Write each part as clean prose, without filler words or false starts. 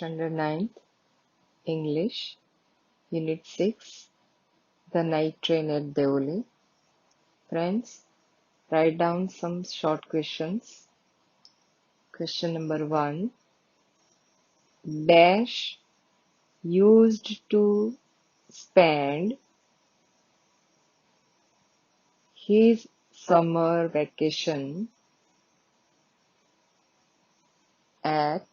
Standard 9th, English, Unit 6, The Night Train at Deoli. Friends, write down some short questions. Question number 1. Dash used to spend his summer vacation at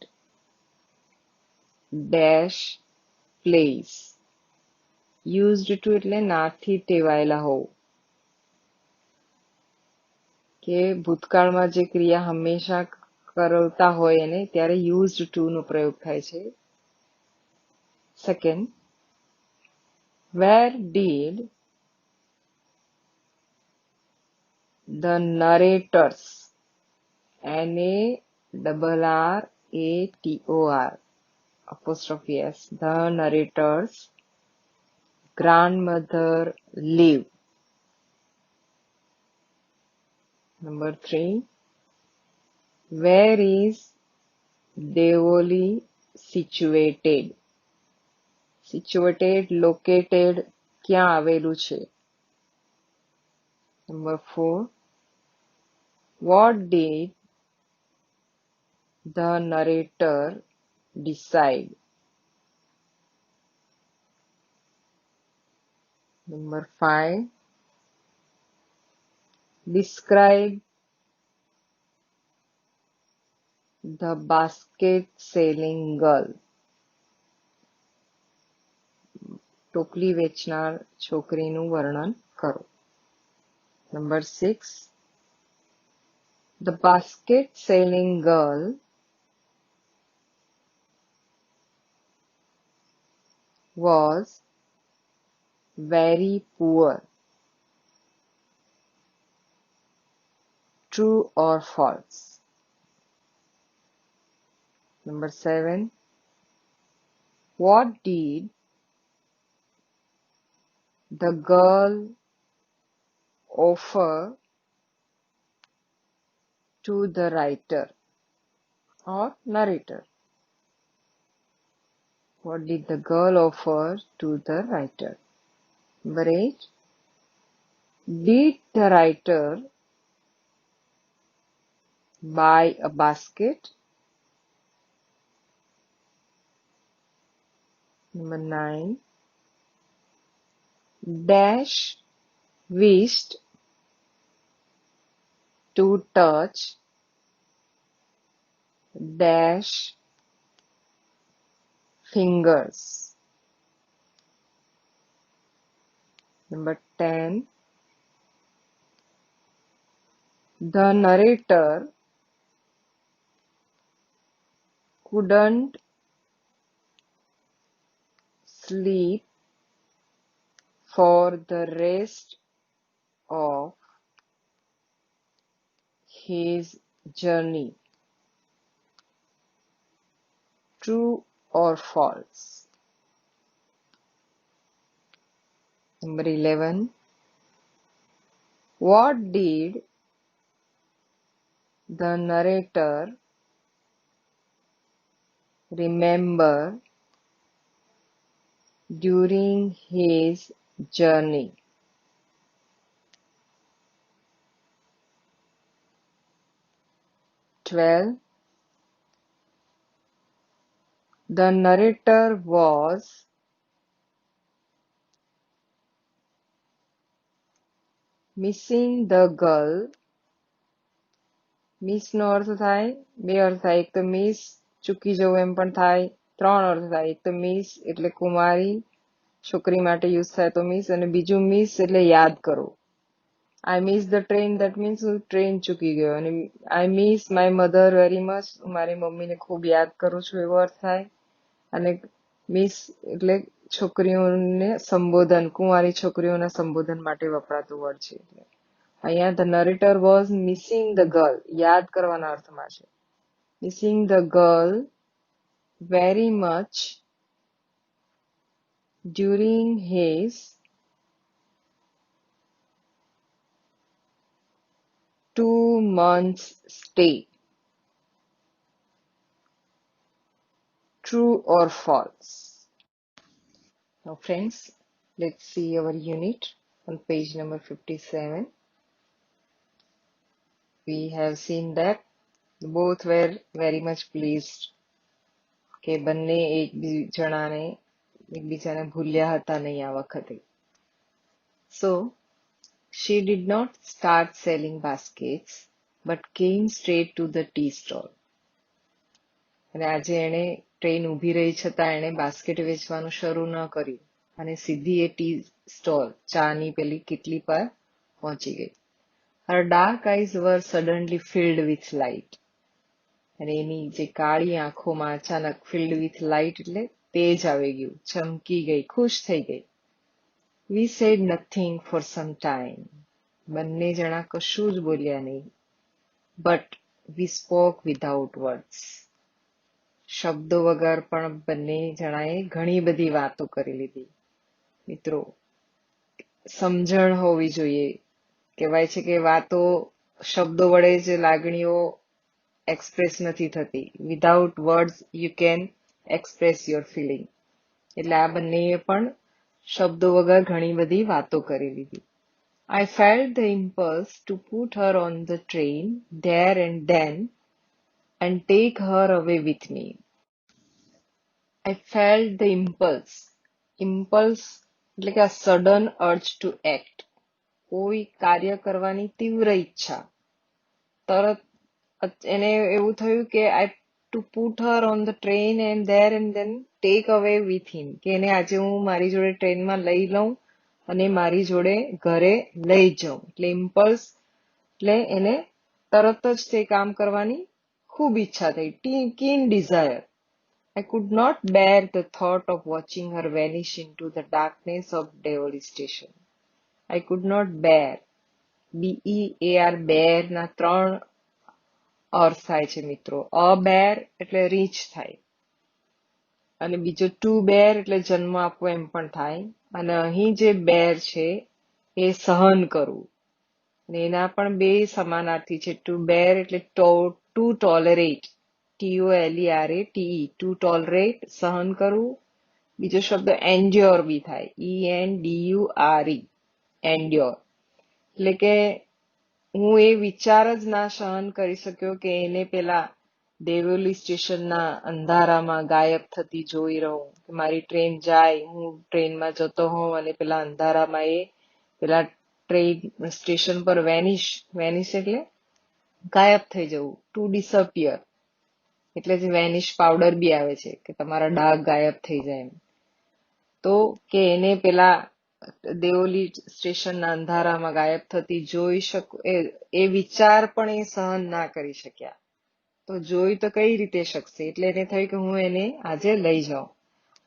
dash place. Used to એટલે નાથી ટેવાયેલા હોવું કે ભૂતકાળમાં જે ક્રિયા હંમેશા કરતા હોય એને ત્યારે used to નો પ્રયોગ થાય છે. Second, where did the narrators, NARRATOR apostrophe S, the narrators grandmother live? Number 3, where is Deoli situated? Situated, located, ક્યાં આવેલું છે? Number 4, what did the narrator decide? Number 5, describe the basket selling girl. ટોપલી વેચનાર છોકરીનું વર્ણન કરો. Number 6, the basket selling girl was very poor. True or false? Number 7, what did the girl offer to the writer or narrator? What did the girl offer to the writer? Number 8, did the writer buy a basket? Number 9, dash wished to touch dash fingers. Number 10, the narrator couldn't sleep for the rest of his journey. True or false? Number 11, what did the narrator remember during his journey? Twelve, the narrator was missing the girl. Miss નો અર્થ થાય બે અર્થ થાય. એક તો miss ચૂકી જવું એમ પણ થાય. ત્રણ અર્થ થાય. એક તો મિસ એટલે કુમારી છોકરી માટે યુઝ થાય તો મિસ, અને બીજું મિસ એટલે યાદ કરો. I miss the train, that means હું ટ્રેન ચૂકી ગયો. અને I miss my mother very much, હું મારી મમ્મીને ખૂબ યાદ કરું છું એવો અર્થ થાય. અને મિસ એટલે છોકરીઓને સંબોધન, કુંવારી છોકરીઓના સંબોધન માટે વપરાતું વર્ડ છે. એટલે અહીંયા the narrator was missing the girl, યાદ કરવાના અર્થમાં છે. Missing the girl very much during his 2 months stay. True or false? Now friends, let's see our unit on page number 57. We have seen that both were very much pleased કે બંને એકબીજાને ભૂલ્યા હતા નહીં આ વખતે. So she did not start selling baskets but came straight to the tea stall. અને આજે એણે ટ્રેન ઊભી રહી છતાં એણે બાસ્કેટ વેચવાનું શરૂ ન કર્યું અને સીધી એ ટી સ્ટોલ ચાની પેલી કીટલી પર પહોંચી ગઈ. Her dark eyes were suddenly filled with light. અને એની જે કાળી આંખોમાં અચાનક filled with light એટલે તેજ આવી ગયું, ચમકી ગઈ, ખુશ થઈ ગઈ. We said nothing for some time. બંને જણા કશું જ બોલ્યા નહીં. But we spoke without words. શબ્દો વગર પણ બંને જણાએ ઘણી બધી વાતો કરી લીધી. મિત્રો, સમજણ હોવી જોઈએ. કહેવાય છે કે વાતો શબ્દો વડે જ લાગણીઓ એક્સપ્રેસ નથી થતી. Without words you can express your feeling. એટલે આ બંનેએ પણ શબ્દો વગર ઘણી બધી વાતો કરી લીધી. I felt the impulse to put her on the train there and then and take her away with me. I felt the impulse. Impulse એટલે કે a sudden urge to act. કોઈ કાર્ય કરવાની તીવ્ર ઈચ્છા. તરત એને એવું થયું કે I to put her on the train and there and then take away with him. કે એને આજે હું મારી જોડે ટ્રેનમાં લઈ લઉં અને મારી જોડે ઘરે લઈ જાઉં. એટલે ઇમ્પલ્સ એટલે એને તરત જ તે કામ કરવાની ખૂબ ઈચ્છા થઈ. keen desire. I could not bear the thought of watching her vanish into the darkness of Devoli station. I could not bear. B-E-A-R bear ના 3 અર્થ થાય છે મિત્રો. અ બેર એટલે રીચ થાય અને બીજો ટુ બેર એટલે જન્મ આપવો એમ પણ થાય. અને અહીં જે બેર છે એ સહન કરવું અને એના પણ બે સમાનાર્થી છે. ટુ બેર એટલે to tolerate, TOLERATE, to tolerate સહન કરવું. બીજો શબ્દ એન્ડ્યોર બી થાય, ENDURE, એન્ડ્યોર. એટલે કે હું એ વિચાર જ ના સહન કરી શક્યો કે એને પેલા દેવોલી સ્ટેશનના અંધારામાં ગાયબ થતી જોઈ રહું. કે મારી ટ્રેન જાય, હું ટ્રેનમાં જતો હોઉં અને પેલા અંધારામાં એ પેલા ટ્રેન સ્ટેશન પર વેનિશ એટલે ગાયબ થઈ જવું. ટુ ડિસઅપિયર એટલે જે વેનિશ પાવડર બી આવે છે કે તમારા ડાઘ ગાયબ થઈ જાય એમ. તો કે એને પેલા દેવોલી સ્ટેશનના અંધારામાં ગાયબ થતી જોઈ શકું એ વિચાર પણ એ સહન ના કરી શક્યા. તો જોઈ તો કઈ રીતે શકશે. એટલે એને થયું કે હું એને આજે લઈ જાઉં.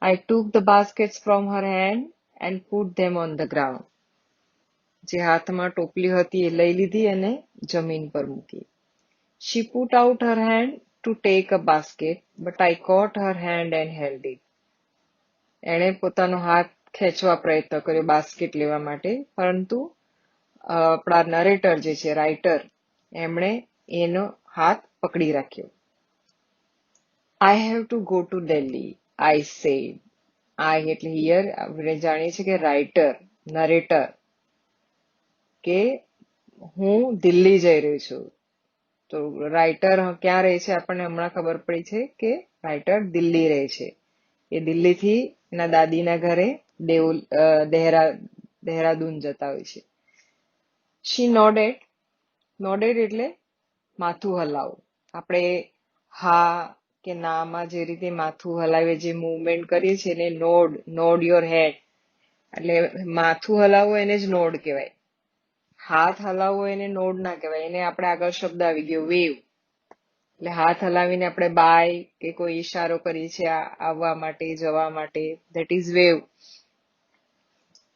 I took the baskets from her hand and put them on the ground. જે હાથમાં ટોપલી હતી એ લઈ લીધી અને જમીન પર મૂકી. She put out her hand to take a basket, but I caught her hand and held it. એણે પોતાનો હાથ ખેંચવા પ્રયત્ન કર્યો બાસ્કેટ લેવા માટે, પરંતુ આપણા નરેટર જે છે રાઇટર એમણે એનો હાથ પકડી રાખ્યો. I have to go to Delhi, I said. I એટલે હિયર આપણે જાણીએ છીએ કે રાઇટર, નરેટર, કે હું દિલ્હી જઈ રહી છું. તો રાઇટર ક્યાં રહે છે આપણને હમણાં ખબર પડી છે કે રાઇટર દિલ્હી રહે છે. એ દિલ્હીથી એના દાદીના ઘરે દહેરાદૂન જતા હોય છે. She nodded. Nodded એટલે માથું હલાવવું. આપણે હા કે નામાં જે રીતે માથું હલાવીએ, જે મૂવમેન્ટ કરીએ છીએ એને નોડ યોર હેડ એટલે માથું હલાવવું એને જ નોડ કહેવાય. હાથ હલાવવો એને નોડ ના કહેવાય. એને આપણે આગળ શબ્દ આવી ગયો વેવ. એટલે હાથ હલાવીને આપણે બાય કે કોઈ ઈશારો કરીએ છીએ આવવા માટે, જવા માટે, ધેટ ઇઝ વેવ.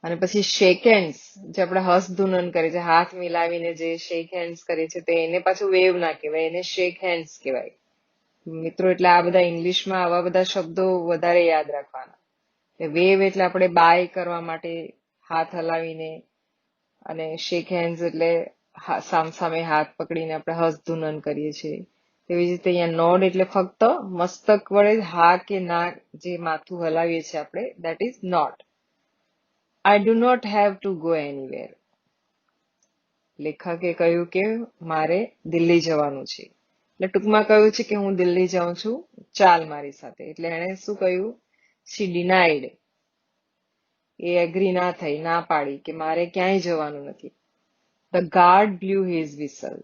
અને પછી શેક હેન્ડ્સ, જે આપણે હસ્તધૂનન કરીએ છીએ, હાથ મિલાવીને જે શેક હેન્ડ્સ કરીએ છીએ, તો એને પાછું વેવ ના કહેવાય, એને શેક હેન્ડ્સ કહેવાય. મિત્રો, એટલે આ બધા ઇંગ્લિશમાં આવા બધા શબ્દો વધારે યાદ રાખવાના. વેવ એટલે આપણે બાય કરવા માટે હાથ હલાવીને, અને શેક હેન્ડ્સ એટલે સામસામે હાથ પકડીને આપણે હસ્તધૂનન કરીએ છીએ. તેવી જ રીતે અહીંયા નોડ એટલે ફક્ત મસ્તક વડે હા કે ના જે માથું હલાવીએ છીએ આપણે, that is not. I do not have to go anywhere. લેખકે કહ્યું કે મારે દિલ્હી જવાનું છે. એટલે ટૂંકમાં કહ્યું છે કે હું દિલ્હી જાઉં છું, ચાલ મારી સાથે. એટલે એણે શું કહ્યું? she denied. એ એગ્રી ના થઈ, ના પાડી કે મારે ક્યાંય જવાનું નથી. the guard blew his whistle.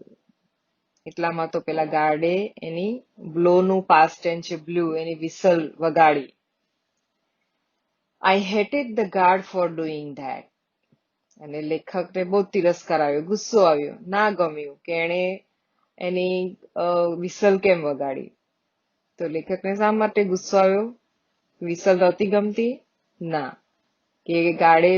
એટલામાં તો પેલા ગાર્ડે એની બ્લો નું પાસ્ટ ટેન્સ છે બ્લુ, એની વિસલ વગાડી. I hated the guard for doing that. અને લેખકને બહુ તિરસ્કાર આવ્યો, ગુસ્સો આવ્યો, ના ગમ્યું કે એણે એની વિસલ કેમ વગાડી. તો લેખકને શા માટે ગુસ્સો આવ્યો? વિસલ નહોતી ગમતી? ના, કે ગાડે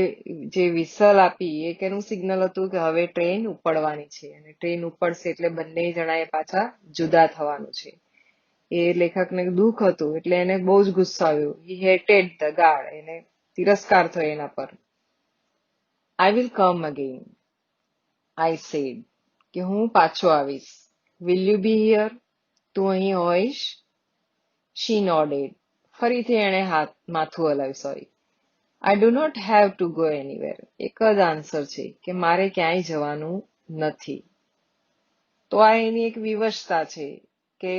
જે વિસલ આપી એ કેનું સિગ્નલ હતું કે હવે ટ્રેન ઉપડવાની છે અને ટ્રેન ઉપડશે એટલે બંને જણાએ પાછા જુદા થવાનું છે. એ લેખકને દુઃખ હતું એટલે એને બહુ જ ગુસ્સો આવ્યો. હી હેટેડ ધ ગાર્ડ, એને તિરસ્કાર થયો એના પર. I will come again, I said. કે હું પાછો આવીશ. Will you be here? તું અહીં હોઈશ? She nodded. ફરીથી એણે માથું હલાવ્યું, sorry. I do not have to go anywhere. એક જ આન્સર છે કે મારે ક્યાંય જવાનું નથી. તો આ એની એક વિવશતા છે કે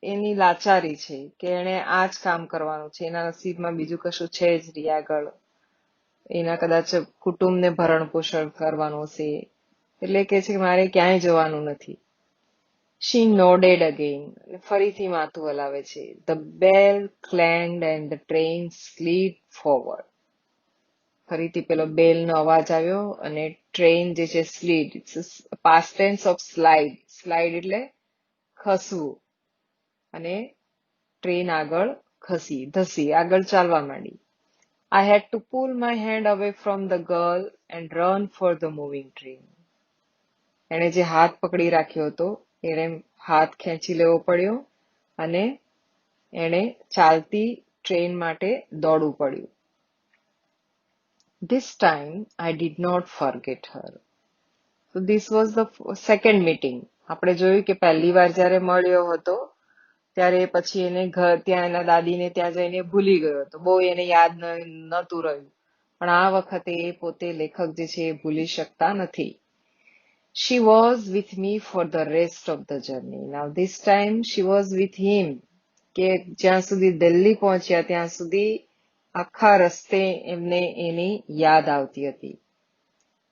એની લાચારી છે કે એણે આ જ કામ કરવાનું છે, એના નસીબમાં બીજું કશું છે જ નહીં આગળ. એના કદાચ કુટુંબને ભરણ પોષણ કરવાનું હશે એટલે કે છે કે મારે ક્યાંય જવાનું નથી. She nodded again. ફરીથી માથું હલાવે છે. The bell clanged and the train slid forward. ફરીથી પેલો બેલ નો અવાજ આવ્યો અને ટ્રેન જે છે slid, past tense of slide. Slide એટલે ખસવું. અને ટ્રેન આગળ ધસી આગળ ચાલવા માંડી. I had to pull my hand away from the girl and run for the moving train. એણે જે હાથ પકડી રાખ્યો હતો એને હાથ ખેંચી લેવો પડ્યો અને એણે ચાલતી ટ્રેન માટે દોડવું પડ્યું. This time I did not forget her. So this was the second meeting. આપણે જોયું કે પહેલી વાર જ્યારે મળ્યો હતો ત્યારે પછી એને ત્યાં એના દાદીને ત્યાં જઈને ભૂલી ગયો હતો, બહુ એને યાદ નહોતું રહ્યું. પણ આ વખતે એ પોતે લેખક જે છે એ ભૂલી શકતા નથી. She was with me for the rest of the journey. Now this time she was with him. કે જ્યાં સુધી દિલ્હી પહોંચ્યા ત્યાં સુધી આખા રસ્તે એમને એની યાદ આવતી હતી.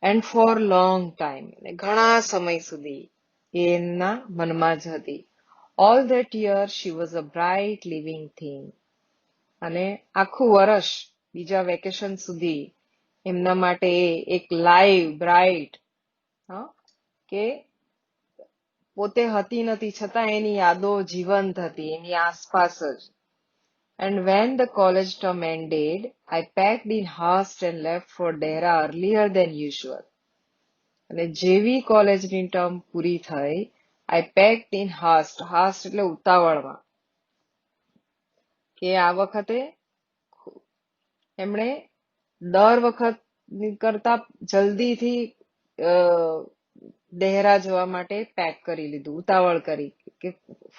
And for long time, ઘણા સમય સુધી એ એમના મનમાં જ હતી. All that year she was a bright living thing. અને આખું વર્ષ બીજા વેકેશન સુધી એમના માટે એક લાઈવ બ્રાઇટ, કે પોતે હતી નથી છતાં એની યાદો જીવંત હતી એની આસપાસ જ. And when the college term ended, I packed in haste and left for Dehra earlier than usual. અને જેવી કોલેજની ટર્મ પૂરી થઈ, I packed in haste. haste એટલે ઉતાવળમાં. કે આ વખતે એમણે દર વખત કરતા જલ્દીથી દેહરા જવા માટે પેક કરી લીધું, ઉતાવળ કરી કે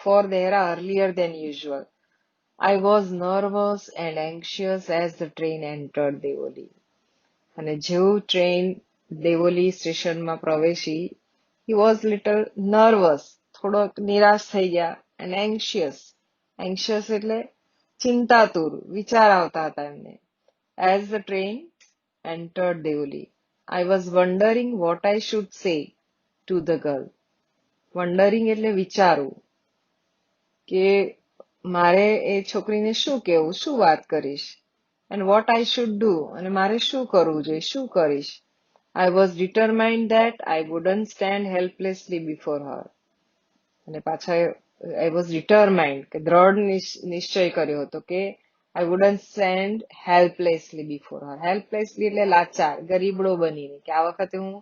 four Dehra earlier than usual. I was nervous and anxious as the train entered Devoli. અને જેવું ટ્રેન દેવોલી સ્ટેશનમાં પ્રવેશી, he was little nervous, થોડોક નિરાશ થઈ ગયા, and anxious એટલે ચિંતાતુર, વિચાર આવતા હતા એમને. As the train entered Devoli, I was wondering what I should say to the girl. Wondering એટલે વિચારવું કે મારે એ છોકરીને શું કહેવું, શું વાત કરીશ. And what I should do, અને મારે શું કરવું જોઈએ, શું કરીશ. I was determined that I wouldn't stand helplessly before her. અને પાછા I was determined કે દ્રઢ નિશ્ચય કર્યો હતો કે I wouldn't stand helplessly before her. Helplessly એટલે લાચાર, ગરીબડો બનીને, કે આ વખતે હું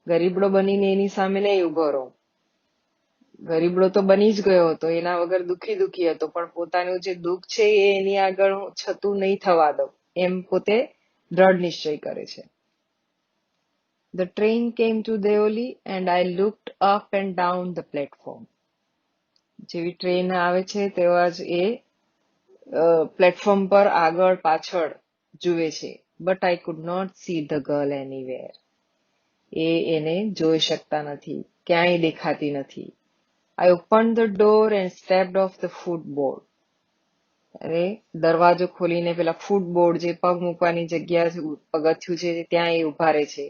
ગરીબડો બનીને એની સામે નહીં ઉભો રહું. ગરીબડો તો બની જ ગયો હતો, એના વગર દુખી હતો, પણ પોતાનું જે દુઃખ છે એ એની આગળ છતું નહીં થવા દઉં એમ પોતે દ્રઢ નિશ્ચય કરે છે. The train came to Deoli and I looked up and down the platform. જેવી ટ્રેન આવે છે તેવા જ એ પ્લેટફોર્મ પર આગળ પાછળ જુએ છે. But I could not see the girl anywhere. એ એને જોઈ શકતા નથી, ક્યાંય દેખાતી નથી. I open the door and stepped off the footboard. અરે દરવાજો ખોલીને પેલા ફૂટબોર્ડ જે પગ મૂકવાની જગ્યા છે, પગથિયું છે, ત્યાં એ ઉભા રહે છે.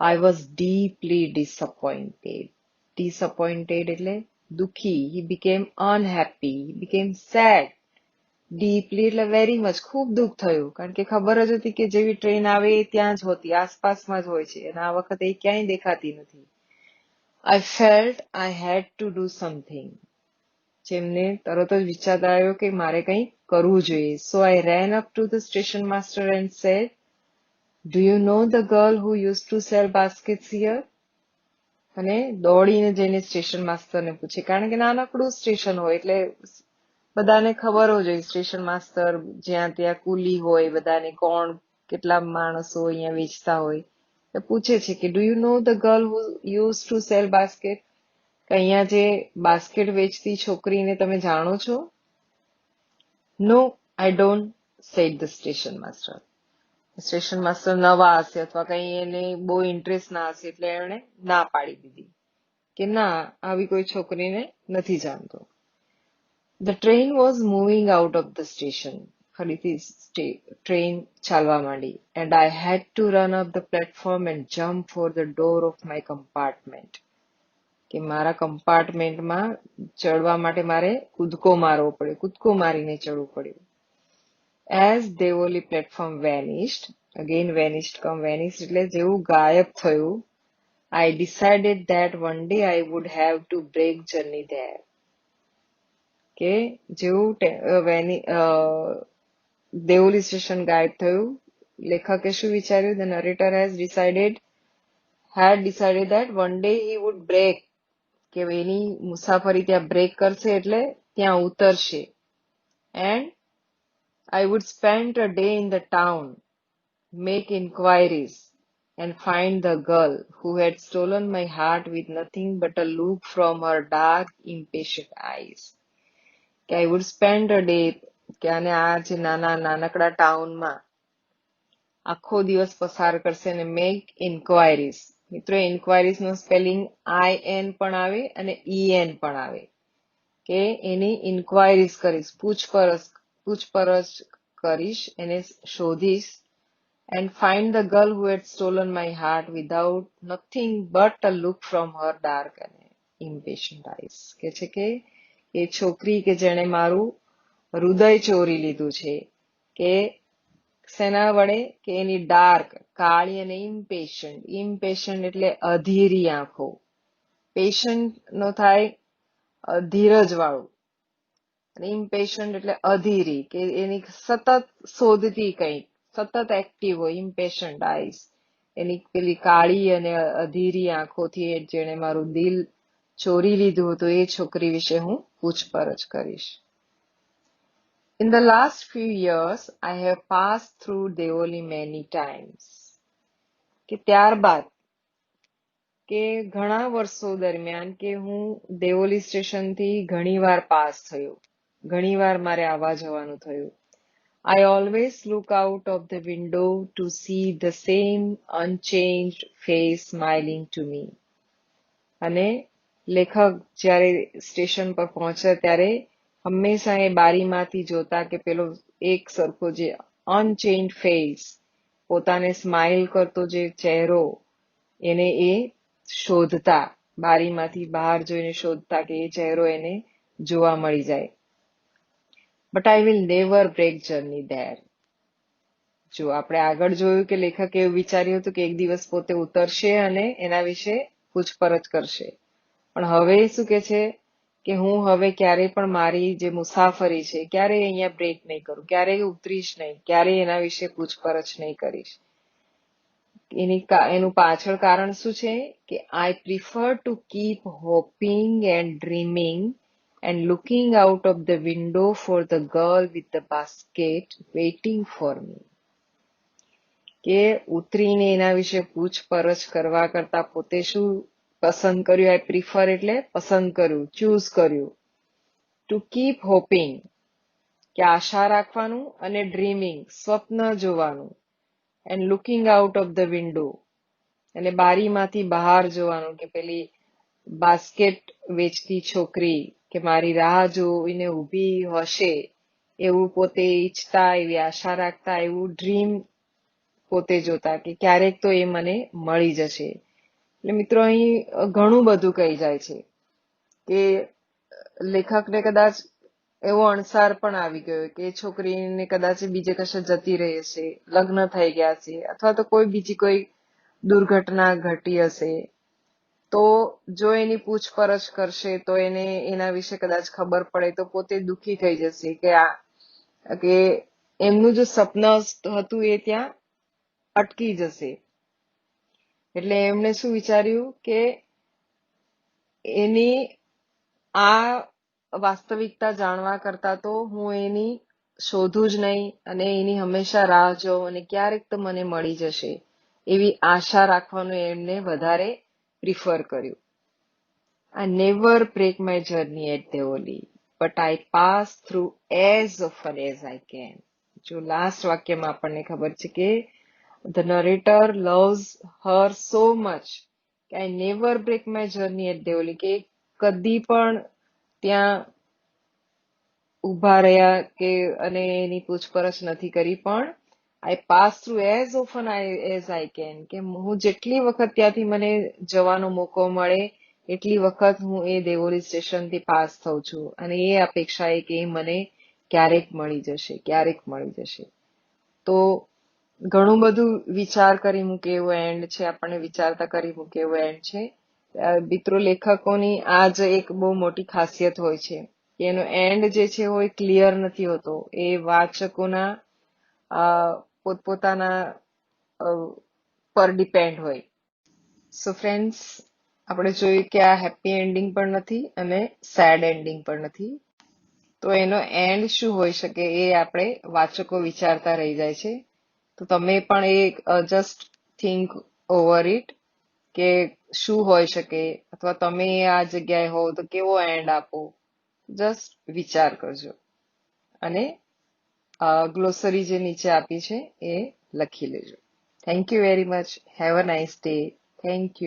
I was deeply disappointed. Disappointed એટલે દુખી. He became unhappy, he became sad. Deeply એટલે વેરી મચ, ખૂબ દુઃખ થયું, કારણ કે ખબર જ હતી કે જેવી ટ્રેન આવે એ ત્યાં જ હોતી, આસપાસમાં જ હોય છે, અને આ વખતે એ ક્યાંય દેખાતી નથી. I felt I had to do something. જેમને તરત જ વિચાર આવ્યો કે મારે કંઈ કરવું જોઈએ. So I ran up to the station master and said, do you know the girl who use to sell baskets here? અને દોડીને જઈને સ્ટેશન માસ્ટરને પૂછે, કારણ કે નાનકડું સ્ટેશન હોય એટલે બધાને ખબર હોય સ્ટેશન માસ્ટર જ્યાં ત્યાં કુલી હોય, બધાને કોણ કેટલા માણસો અહીંયા વેચતા હોય, એ પૂછે છે કે do you know the girl who use to sell basket? અહીંયા જે બાસ્કેટ વેચતી છોકરીને તમે જાણો છો? No I don't, said the station master. Station master નવા હશે અથવા કઈ એને બહુ ઇન્ટરેસ્ટ ના હશે એટલે એણે ના પાડી દીધી કે ના, આવી કોઈ છોકરીને નથી જાણતો. The train was moving out of the station. ફરીથી ટ્રેન ચાલવા માંડી. And I had to run up the platform and jump for the door of my compartment. કે મારા કમ્પાર્ટમેન્ટમાં ચડવા માટે મારે કૂદકો મારવો પડ્યો, કૂદકો મારીને ચડવું પડ્યું. એઝ દેવોલી પ્લેટફોર્મ વેનિશ્ડ, અગેન વેનિશ્ડ કમ વેનિશ્ડ એટલે જેવું ગાયબ થયું. I decided that one day I would have to break journey there. કે જેવું દેવોલી સ્ટેશન ગાયબ થયું, લેખકે શું વિચાર્યું? The narrator had decided that one day he would break, કે એની મુસાફરી ત્યાં બ્રેક કરશે એટલે ત્યાં ઉતરશે. And I would spend a day in the town, make inquiries, and find the girl who had stolen my heart with nothing but a look from her dark, impatient eyes. કે I would spend a day, કે આને આ જે નાનકડા ટાઉનમાં આખો દિવસ પસાર કરશે અને મેક ઇન્ક્વાયરીઝ. મિત્રો, ઇન્ક્વાયરીઝ નું સ્પેલિંગ IN પણ આવે અને EN પણ આવે. કે એની ઇન્ક્વાયરીઝ કરીશ, પૂછપરછ કરીશ, એને શોધીશ. And find the girl who had stolen my heart without nothing but a look from her dark and impatient eyes. કે છે કે એ છોકરી કે જેણે મારું હૃદય ચોરી લીધું છે, કે શેના વડે? કે એની ડાર્ક, કાળી અને ઇમ્પેશન્ટ એટલે અધીરી આંખો. પેશન્ટ નો થાય ધીરજ વાળું, અને ઇમ્પેશન્ટ એટલે અધીરી, કે એની સતત શોધતી કંઈક, સતત એક્ટિવ હોય. ઇમ્પેશન્ટ આઈસ, એની પેલી કાળી અને અધીરી આંખોથી જેણે મારું દિલ ચોરી લીધું હતું, એ છોકરી વિશે હું પૂછપરછ કરીશ. In the last few years, I have passed through Deoli many times. કે ત્યારબાદ, કે ઘણા વર્ષો દરમિયાન કે હું દેવોલી સ્ટેશનથી ઘણીવાર પાસ થયો, ઘણીવાર મારે આવવા જવાનું થયું. I always look out of the window to see the same unchanged face smiling to me. અને લેખક જ્યારે સ્ટેશન પર પહોંચે ત્યારે હંમેશા એ બારીમાંથી જોતા કે પેલો એક સરખો જે અનચેન્જ ફેસ, પોતાને સ્માઇલ કરતો જે ચહેરો, એને એ શોધતા, બારીમાંથી બહાર જોઈને શોધતા કે એ ચહેરો એને જોવા મળી જાય. But I will never break journey there. જો આપણે આગળ જોયું કે લેખકે એવું વિચાર્યું હતું કે એક દિવસ પોતે ઉતરશે અને એના વિશે પૂછપરછ કરશે. પણ હવે શું કે છે કે હું હવે ક્યારેય પણ મારી જે મુસાફરી છે ક્યારેય અહીંયા બ્રેક નહીં કરું, ક્યારેય ઉતરીશ નહીં, ક્યારેય એના વિશે પૂછપરછ નહીં કરીશ. એનું પાછળ કારણ શું છે? કે I prefer to keep hoping and dreaming and looking out of the window for the girl with the basket waiting for me. કે ઉતરીને એના વિશે પૂછપરછ કરવા કરતા પોતે શું પસંદ કર્યું? આઈ પ્રિફર એટલે પસંદ કર્યું, ચૂઝ કર્યું, ટુ કીપ હોપિંગ, કે આશા રાખવાનું, અને ડ્રીમિંગ, સ્વપ્ન જોવાનું, and looking out of the window, અને બારીમાંથી બહાર જોવાનું, કે પેલી બાસ્કેટ વેચતી છોકરી કે મારી રાહ જોઈને ઊભી હશે એવું પોતે ઈચ્છતા, એવી આશા રાખતા, એવું ડ્રીમ પોતે જોતા કે ક્યારેક તો એ મને મળી જશે. એટલે મિત્રો અહીં ઘણું બધું કહી જાય છે કે લેખકને કદાચ એવો અણસાર પણ આવી ગયો કે છોકરીને કદાચ બીજે કશે જતી રહી હશે, લગ્ન થઈ ગયા છે, અથવા તો કોઈ બીજી કોઈ દુર્ઘટના ઘટી હશે, તો જો એની પૂછપરછ કરશે તો એને એના વિશે કદાચ ખબર પડે તો પોતે દુઃખી થઈ જશે કે એમનું જે સપન હતું એ ત્યાં અટકી જશે. એટલે એમણે શું વિચાર્યું કે એની આ વાસ્તવિકતા જાણવા કરતા તો હું એની શોધું જ નહીં અને એની હંમેશા રાહ જોઉં અને ક્યારેક તો મને મળી જશે એવી આશા રાખવાનું એમને વધારે પ્રિફર કર્યું. I never break my journey at Deoli, but I pass through as often as I can. જો લાસ્ટ વાક્યમાં આપણને ખબર છે કે the narrator loves her so much કે I never break my journey at Deoli, કે કદી પણ ત્યાં ઊભા રહ્યા કે અને એની પૂછપરછ નથી કરી, પણ I pass through as often as I can, કે હું જેટલી વખત ત્યાંથી મને જવાનો મોકો મળે એટલી વખત હું એ દેવોલી સ્ટેશનથી પાસ થઉં છું અને એ અપેક્ષા એ કે મને ક્યારેક મળી જશે, ક્યારેક મળી જશે. તો ઘણું બધું વિચાર કરી મૂકે એવો એન્ડ છે, આપણને વિચારતા કરી મૂકે એવો એન્ડ છે. મિત્રો લેખકોની આ જ એક બહુ મોટી ખાસિયત હોય છે કે એનો એન્ડ જે છે હોય ક્લિયર નથી હોતો, એ વાચકોના પોતપોતાના પર ડિપેન્ડ હોય. સો ફ્રેન્ડ્સ, આપણે જોયું કે આ હેપી એન્ડિંગ પણ નથી અને સેડ એન્ડિંગ પણ નથી. તો એનો એન્ડ શું હોઈ શકે એ આપણે વાચકો વિચારતા રહી જાય છે. તો તમે પણ એ જસ્ટ થિંક ઓવર ઇટ કે શું હોઈ શકે, અથવા તમે આ જગ્યાએ હો તો કેવો એન્ડ આપો, જસ્ટ વિચાર કરજો અને ગ્લોસરી જે નીચે આપી છે એ લખી લેજો. Thank you very much. Have a nice day. Thank you.